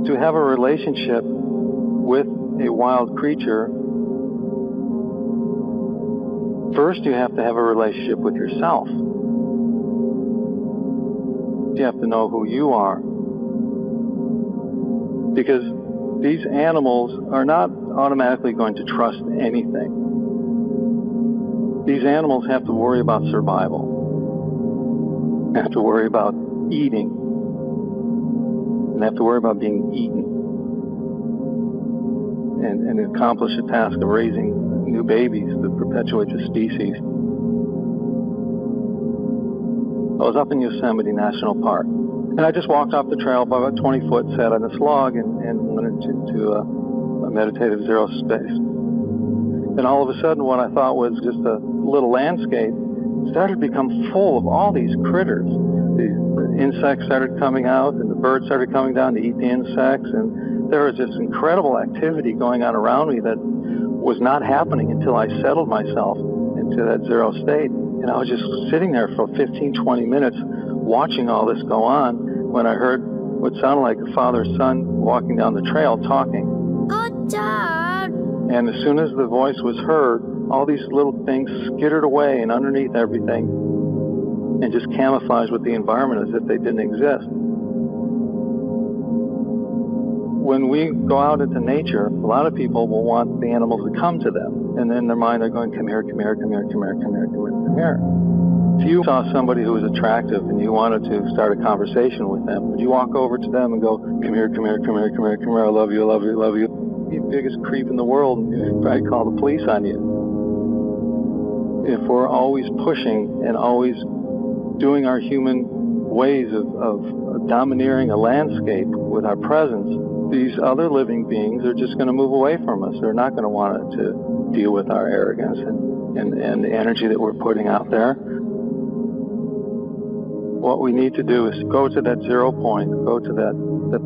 To have a relationship with a wild creature, first you have to have a relationship with yourself. You have to know who you are. Because these animals are not automatically going to trust anything. These animals have to worry about survival, have to worry about eating, and have to worry about being eaten, and accomplish the task of raising new babies to perpetuate the species. I was up in Yosemite National Park, and I just walked off the trail about 20 foot, sat on this log, and went into a meditative zero space. And all of a sudden, what I thought was just a little landscape started to become full of all these critters. The insects started coming out, and the birds started coming down to eat the insects, and there was this incredible activity going on around me that was not happening until I settled myself into that zero state. And I was just sitting there for 15, 20 minutes watching all this go on when I heard what sounded like a father-son walking down the trail talking. Oh, Dad! And as soon as the voice was heard, all these little things skittered away and underneath everything and just camouflaged with the environment as if they didn't exist. When we go out into nature, a lot of people will want the animals to come to them. And in their mind, they're going, come here, come here, come here, come here, come here, come here, come here. If you saw somebody who was attractive and you wanted to start a conversation with them, would you walk over to them and go, come here, come here, come here, come here, come here, I love you, I love you, I love you. You're the biggest creep in the world, and you'd probably call the police on you. If we're always pushing and always doing our human ways of domineering a landscape with our presence, these other living beings are just going to move away from us. They're not going to want to deal with our arrogance and the energy that we're putting out there. What we need to do is go to that zero point, go to that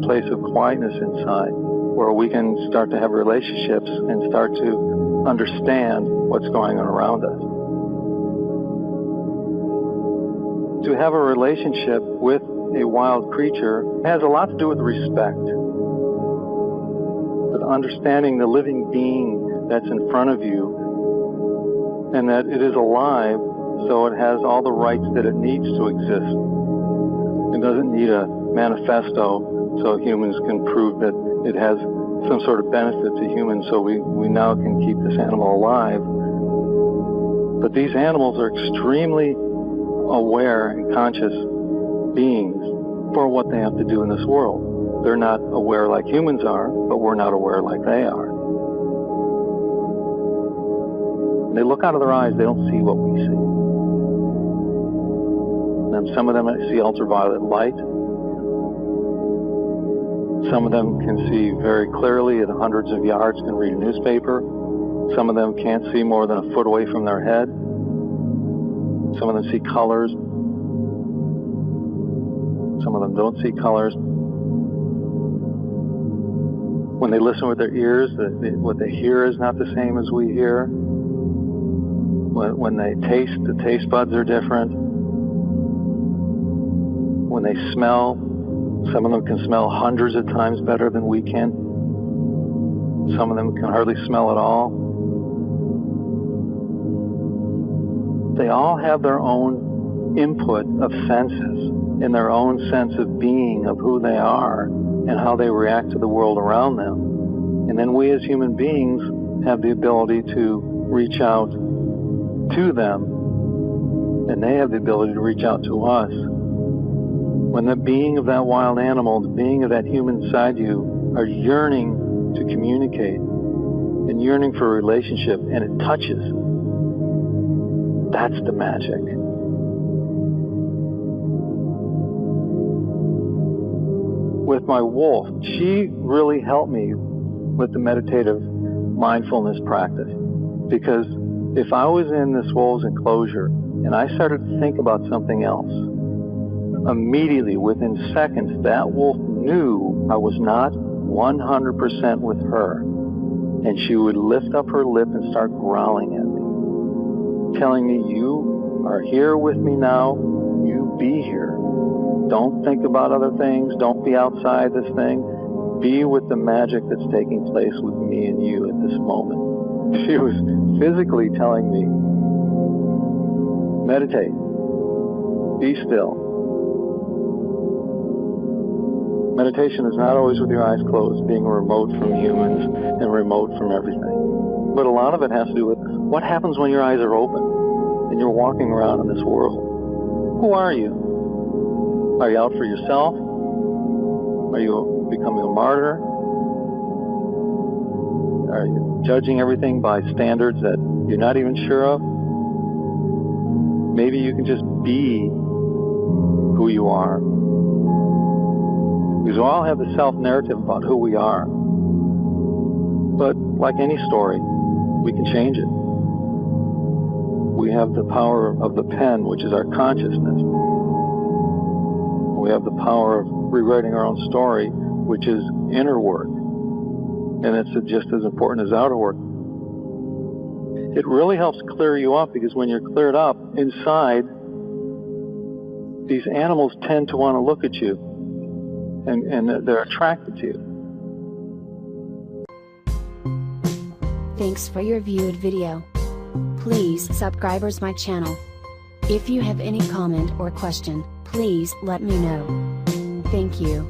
place of quietness inside, where we can start to have relationships and start to understand what's going on around us. To have a relationship with a wild creature has a lot to do with respect. With understanding the living being that's in front of you, and that it is alive, so it has all the rights that it needs to exist. It doesn't need a manifesto so humans can prove that it has some sort of benefit to humans, so we now can keep this animal alive. But these animals are extremely aware and conscious beings for what they have to do in this world. They're not aware like humans are, but we're not aware like they are. They look out of their eyes, they don't see what we see. And some of them see ultraviolet light. Some of them can see very clearly at hundreds of yards, can read a newspaper. Some of them can't see more than a foot away from their head. Some of them see colors. Some of them don't see colors. When they listen with their ears, what they hear is not the same as we hear. When they taste, the taste buds are different. When they smell, some of them can smell hundreds of times better than we can. Some of them can hardly smell at all. They all have their own input of senses and their own sense of being, of who they are and how they react to the world around them. And then we as human beings have the ability to reach out to them, and they have the ability to reach out to us. When the being of that wild animal, the being of that human inside you are yearning to communicate and yearning for a relationship, and it touches, that's the magic. With my wolf, she really helped me with the meditative mindfulness practice, because if I was in this wolf's enclosure and I started to think about something else, immediately, within seconds, that wolf knew I was not 100% with her, and she would lift up her lip and start growling at me, telling me, you are here with me now, you be here. Don't think about other things. Don't be outside this thing. Be with the magic that's taking place with me and you at this moment. She was physically telling me, meditate, be still. Meditation is not always with your eyes closed, being remote from humans and remote from everything. But a lot of it has to do with what happens when your eyes are open and you're walking around in this world. Who are you? Are you out for yourself? Are you becoming a martyr? Are you judging everything by standards that you're not even sure of? Maybe you can just be who you are. Because we all have the self-narrative about who we are. But like any story, we can change it. We have the power of the pen, which is our consciousness. We have the power of rewriting our own story, which is inner work. And it's just as important as outer work. It really helps clear you up, because when you're cleared up inside, these animals tend to want to look at you, and they're attracted to you. Thanks for your viewed video. Please subscribe my channel. If you have any comment or question, please let me know. Thank you.